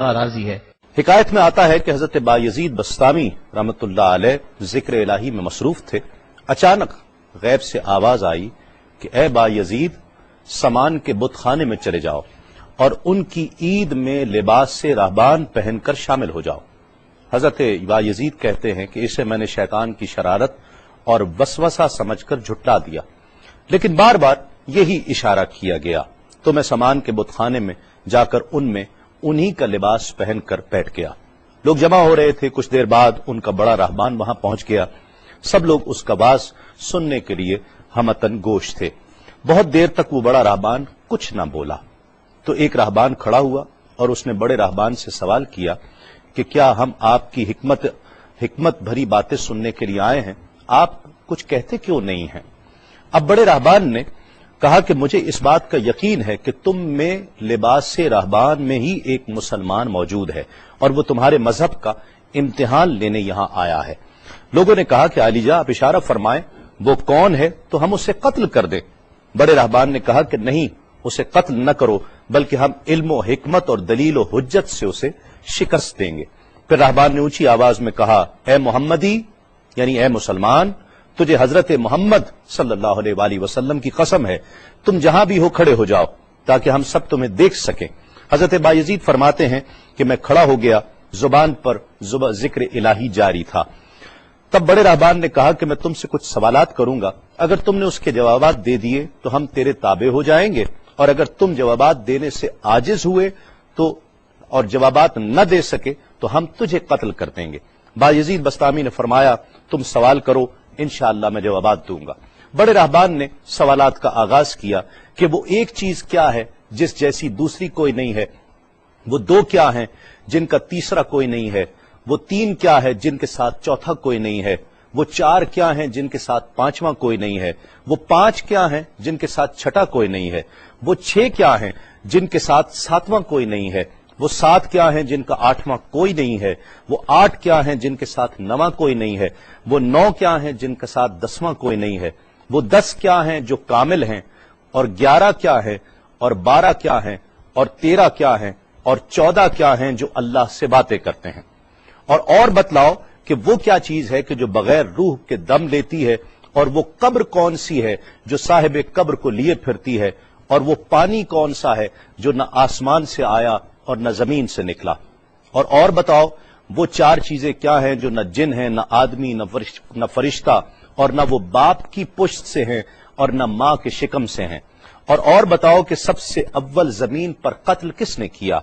راضی ہے۔ حکایت میں آتا ہے کہ حضرت بایزید بستامی رحمۃ اللہ علیہ ذکر الہی میں مصروف تھے، اچانک غیب سے آواز آئی کہ اے بایزید، سامان کے بت خانے میں چلے جاؤ اور ان کی عید میں لباس سے راہبان پہن کر شامل ہو جاؤ۔ حضرت بایزید کہتے ہیں کہ اسے میں نے شیطان کی شرارت اور وسوسہ سمجھ کر جھٹلا دیا، لیکن بار بار یہی اشارہ کیا گیا تو میں سامان کے بت خانے میں جا کر ان میں انہی کا لباس پہن کر بیٹھ گیا۔ لوگ جمع ہو رہے تھے، کچھ دیر بعد ان کا بڑا راہبان وہاں پہنچ گیا۔ سب لوگ اس کا باز سننے کے لیے ہمتن گوش تھے۔ بہت دیر تک وہ بڑا راہبان کچھ نہ بولا تو ایک راہبان کھڑا ہوا اور اس نے بڑے راہبان سے سوال کیا کہ کیا ہم آپ کی حکمت بھری باتیں سننے کے لیے آئے ہیں، آپ کچھ کہتے کیوں نہیں ہیں؟ اب بڑے راہبان نے کہا کہ مجھے اس بات کا یقین ہے کہ تم میں لباس سے راہبان میں ہی ایک مسلمان موجود ہے اور وہ تمہارے مذہب کا امتحان لینے یہاں آیا ہے۔ لوگوں نے کہا کہ علی جاں آپ اشارہ فرمائیں، وہ کون ہے تو ہم اسے قتل کر دیں۔ بڑے راہبان نے کہا کہ نہیں، اسے قتل نہ کرو، بلکہ ہم علم و حکمت اور دلیل و حجت سے اسے شکست دیں گے۔ پھر راہبان نے اونچی آواز میں کہا، اے محمدی، یعنی اے مسلمان، تجھے حضرت محمد صلی اللہ علیہ وآلہ وسلم کی قسم ہے، تم جہاں بھی ہو کھڑے ہو جاؤ تاکہ ہم سب تمہیں دیکھ سکیں۔ حضرت بایزید فرماتے ہیں کہ میں کھڑا ہو گیا، زبان پر ذکر الہی جاری تھا۔ تب بڑے راہبان نے کہا کہ میں تم سے کچھ سوالات کروں گا، اگر تم نے اس کے جوابات دے دیے تو ہم تیرے تابع ہو جائیں گے، اور اگر تم جوابات دینے سے عاجز ہوئے تو اور جوابات نہ دے سکے تو ہم تجھے قتل کر دیں گے۔ بایزید بستامی نے فرمایا، تم سوال کرو، انشاءاللہ میں جوابات دوں گا۔ بڑے راہبان نے سوالات کا آغاز کیا کہ وہ ایک چیز کیا ہے جس جیسی دوسری کوئی نہیں ہے، وہ دو کیا ہیں جن کا تیسرا کوئی نہیں ہے، وہ تین کیا ہے جن کے ساتھ چوتھا کوئی نہیں ہے، وہ چار کیا ہیں جن کے ساتھ پانچواں کوئی نہیں ہے، وہ پانچ کیا ہیں جن کے ساتھ چھٹا کوئی نہیں ہے، وہ چھ کیا ہیں جن کے ساتھ ساتواں کوئی نہیں ہے، وہ سات کیا ہیں جن کا آٹھواں کوئی نہیں ہے، وہ آٹھ کیا ہیں جن کے ساتھ نواں کوئی نہیں ہے، وہ نو کیا ہیں جن کے ساتھ دسواں کوئی نہیں ہے، وہ 10 کیا ہیں جو کامل ہیں، اور 11 کیا ہے، اور 12 کیا ہیں، اور 13 کیا ہیں، اور 14 کیا ہیں جو اللہ سے باتیں کرتے ہیں۔ اور بتلاؤ کہ وہ کیا چیز ہے کہ جو بغیر روح کے دم لیتی ہے، اور وہ قبر کون سی ہے جو صاحب قبر کو لیے پھرتی ہے، اور وہ پانی کون سا ہے جو نہ آسمان سے آیا اور نہ زمین سے نکلا۔ اور بتاؤ وہ چار چیزیں کیا ہیں جو نہ جن ہیں، نہ آدمی، نہ فرشتہ، اور نہ وہ باپ کی پشت سے ہیں اور نہ ماں کے شکم سے ہیں۔ اور بتاؤ کہ سب سے اول زمین پر قتل کس نے کیا،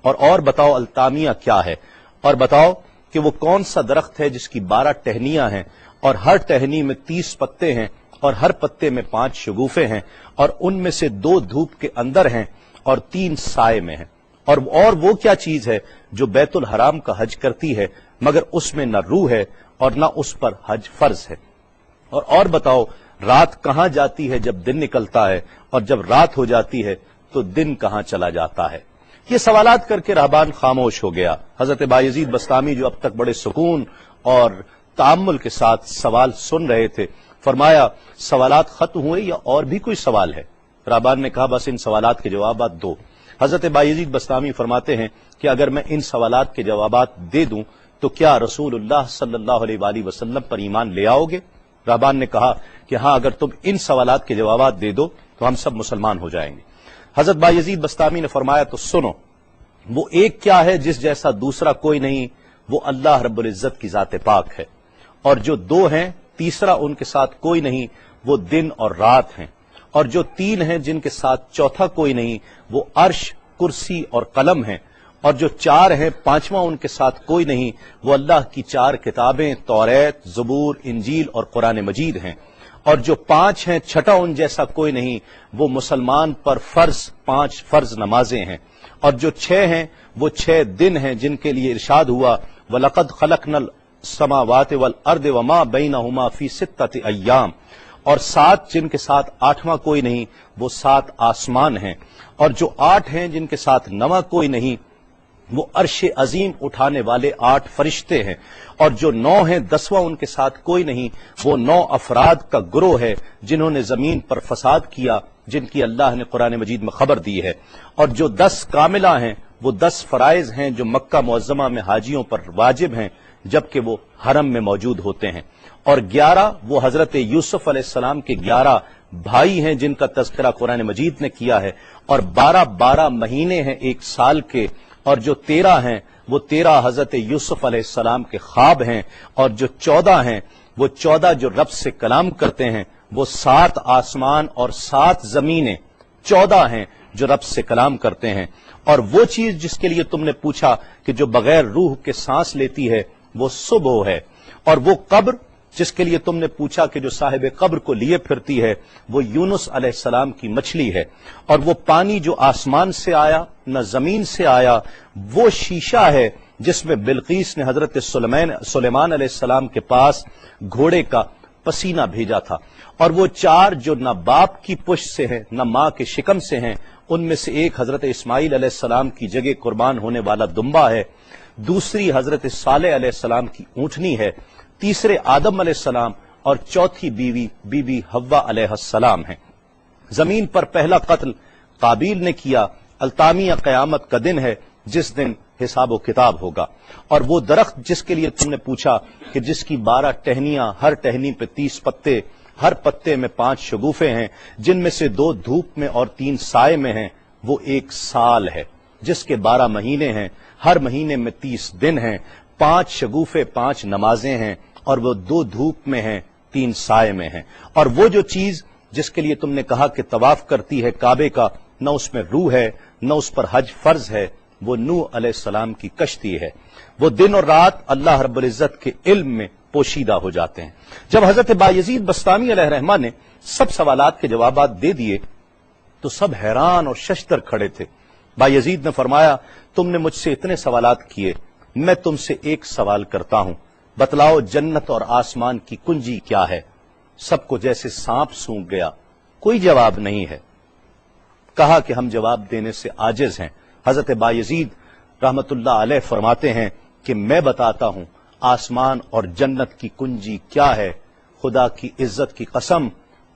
اور بتاؤ التامیہ کیا ہے، اور بتاؤ کہ وہ کون سا درخت ہے جس کی 12 ٹہنیاں ہیں اور ہر ٹہنی میں 30 پتے ہیں اور ہر پتے میں 5 شگوفے ہیں، اور ان میں سے 2 دھوپ کے اندر ہیں اور 3 سائے میں ہیں۔ اور وہ کیا چیز ہے جو بیت الحرام کا حج کرتی ہے مگر اس میں نہ روح ہے اور نہ اس پر حج فرض ہے۔ اور بتاؤ رات کہاں جاتی ہے جب دن نکلتا ہے، اور جب رات ہو جاتی ہے تو دن کہاں چلا جاتا ہے۔ یہ سوالات کر کے راہبان خاموش ہو گیا۔ حضرت بایزید بستامی جو اب تک بڑے سکون اور تأمل کے ساتھ سوال سن رہے تھے، فرمایا، سوالات ختم ہوئے یا اور بھی کوئی سوال ہے؟ راہبان نے کہا، بس ان سوالات کے جوابات دو۔ حضرت بایزید بستامی فرماتے ہیں کہ اگر میں ان سوالات کے جوابات دے دوں تو کیا رسول اللہ صلی اللہ علیہ وآلہ وسلم پر ایمان لے آؤ گے؟ راہبان نے کہا کہ ہاں، اگر تم ان سوالات کے جوابات دے دو تو ہم سب مسلمان ہو جائیں گے۔ حضرت بایزید بستامی نے فرمایا، تو سنو، وہ ایک کیا ہے جس جیسا دوسرا کوئی نہیں، وہ اللہ رب العزت کی ذات پاک ہے، اور جو 2 ہیں تیسرا ان کے ساتھ کوئی نہیں، وہ دن اور رات ہیں، اور جو 3 ہیں جن کے ساتھ چوتھا کوئی نہیں، وہ عرش، کرسی اور قلم ہیں، اور جو 4 ہیں 5واں ان کے ساتھ کوئی نہیں، وہ اللہ کی 4 کتابیں توریت، زبور، انجیل اور قرآن مجید ہیں، اور جو 5 ہیں چھٹا ان جیسا کوئی نہیں، وہ مسلمان پر فرض 5 فرض نمازیں ہیں، اور جو 6 ہیں وہ 6 دن ہیں جن کے لیے ارشاد ہوا، وَلَقَدْ خَلَقْنَا السَّمَاوَاتِ وَالْأَرْضِ وَمَا بَيْنَهُمَا فِي 6 أَيَّامٍ، اور 7 جن کے ساتھ 8واں کوئی نہیں، وہ 7 آسمان ہیں، اور جو 8 ہیں جن کے ساتھ 9واں کوئی نہیں، وہ عرش عظیم اٹھانے والے 8 فرشتے ہیں، اور جو 9 ہیں 10واں ان کے ساتھ کوئی نہیں، وہ 9 افراد کا گروہ ہے جنہوں نے زمین پر فساد کیا، جن کی اللہ نے قرآن مجید میں خبر دی ہے، اور جو 10 کاملہ ہیں وہ 10 فرائض ہیں جو مکہ معظمہ میں حاجیوں پر واجب ہیں جبکہ وہ حرم میں موجود ہوتے ہیں، اور 11 وہ حضرت یوسف علیہ السلام کے 11 بھائی ہیں جن کا تذکرہ قرآن مجید نے کیا ہے، اور 12 مہینے ہیں ایک سال کے، اور جو 13 ہیں وہ 13 حضرت یوسف علیہ السلام کے خواب ہیں، اور جو 14 ہیں وہ 14 جو رب سے کلام کرتے ہیں، وہ 7 آسمان اور 7 زمینیں 14 ہیں جو رب سے کلام کرتے ہیں، اور وہ چیز جس کے لیے تم نے پوچھا کہ جو بغیر روح کے سانس لیتی ہے وہ صبح ہے، اور وہ قبر جس کے لیے تم نے پوچھا کہ جو صاحب قبر کو لیے پھرتی ہے وہ یونس علیہ السلام کی مچھلی ہے، اور وہ پانی جو آسمان سے آیا نہ زمین سے آیا وہ شیشہ ہے جس میں بلقیس نے حضرت سلیمان علیہ السلام کے پاس گھوڑے کا پسینہ بھیجا تھا، اور وہ 4 جو نہ باپ کی پشت سے ہیں نہ ماں کے شکم سے ہیں، ان میں سے ایک حضرت اسماعیل علیہ السلام کی جگہ قربان ہونے والا دمبا ہے، دوسری حضرت صالح علیہ السلام کی اونٹنی ہے، تیسرے آدم علیہ السلام، اور چوتھی بیوی بی بی حوا علیہ السلام ہیں۔ زمین پر پہلا قتل قابیل نے کیا، التامیہ قیامت کا دن ہے جس دن حساب و کتاب ہوگا، اور وہ درخت جس کے لیے تم نے پوچھا کہ جس کی 12 ٹہنیاں، ہر ٹہنی پہ 30 پتے، ہر پتے میں 5 شگوفے ہیں جن میں سے 2 دھوپ میں اور 3 سائے میں ہیں، وہ 1 سال ہے جس کے 12 مہینے ہیں، ہر مہینے میں 30 دن ہیں، 5 شگوفے 5 نمازیں ہیں، اور وہ 2 دھوپ میں ہیں 3 سائے میں ہیں، اور وہ جو چیز جس کے لیے تم نے کہا کہ طواف کرتی ہے کعبے کا، نہ اس میں روح ہے نہ اس پر حج فرض ہے، وہ نوح علیہ السلام کی کشتی ہے، وہ دن اور رات اللہ رب العزت کے علم میں پوشیدہ ہو جاتے ہیں۔ جب حضرت بایزید بسطامی علیہ الرحمہ نے سب سوالات کے جوابات دے دیے تو سب حیران اور ششدر کھڑے تھے۔ بایزید نے فرمایا تم نے مجھ سے اتنے سوالات کیے، میں تم سے ایک سوال کرتا ہوں، بتلاؤ جنت اور آسمان کی کنجی کیا ہے؟ سب کو جیسے سانپ سونگھ گیا، کوئی جواب نہیں ہے۔ کہا کہ ہم جواب دینے سے عاجز ہیں۔ حضرت بایزید رحمت اللہ علیہ فرماتے ہیں کہ میں بتاتا ہوں آسمان اور جنت کی کنجی کیا ہے، خدا کی عزت کی قسم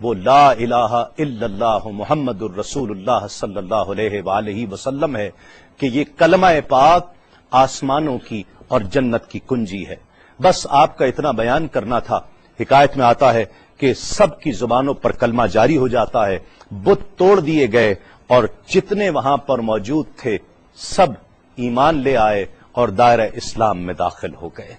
وہ لا الہ الا اللہ محمد الرسول اللہ صلی اللہ علیہ وآلہ وسلم ہے کہ یہ کلمہ پاک آسمانوں کی اور جنت کی کنجی ہے۔ بس آپ کا اتنا بیان کرنا تھا۔ حکایت میں آتا ہے کہ سب کی زبانوں پر کلمہ جاری ہو جاتا ہے، بت توڑ دیے گئے، اور جتنے وہاں پر موجود تھے سب ایمان لے آئے اور دائرہ اسلام میں داخل ہو گئے۔